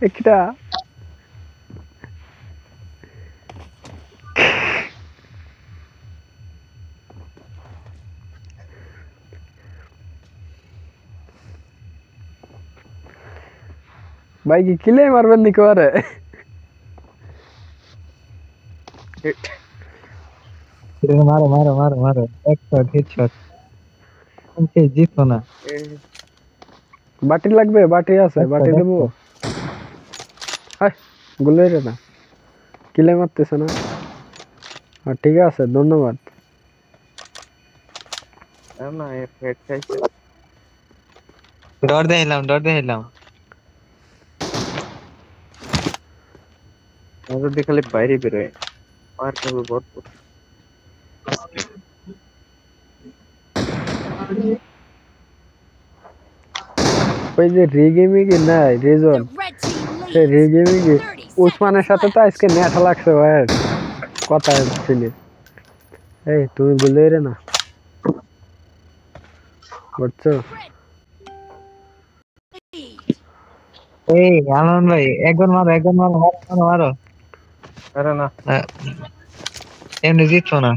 একটা ভাই কি কিলে মারবেন নাকি আরে মারো মারো মারো মারো, এক শট হেডশট। জিতবো না। বাটি লাগবে বাটি আছে এক বাটি শট এক দেবো শট। হাই গুলে রে না কিলে মারতেছে না ঠিক আছে ধন্যবাদ না হেড খাইছে। ডর দেখাইলাম ডর দেখাইলাম। যদি খালি বাইরে বেরোয় আর কেউ ভরপুর। ওই যে রিগেমিগি নাই reason The red team say leads. রিগেমিগি 30 উসমানের seconds সাথে তো left. আজকে নেশা লাগছে ভাইয়ের কথা ছিল এই তুমি গুলে রে না বুঝছো Red lead. এই আনন্দ ভাই, একবার মারো একবার মারো মারো মারো মারো। আরে না, আহ, এমনি জিতছো না।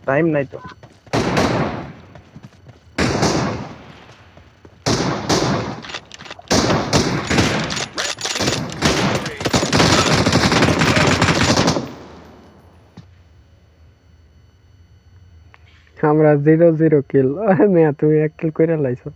টাইম নাই তো। আমরা 0-0 কিল মেয়া তুমি 1 কিল করে লাইছো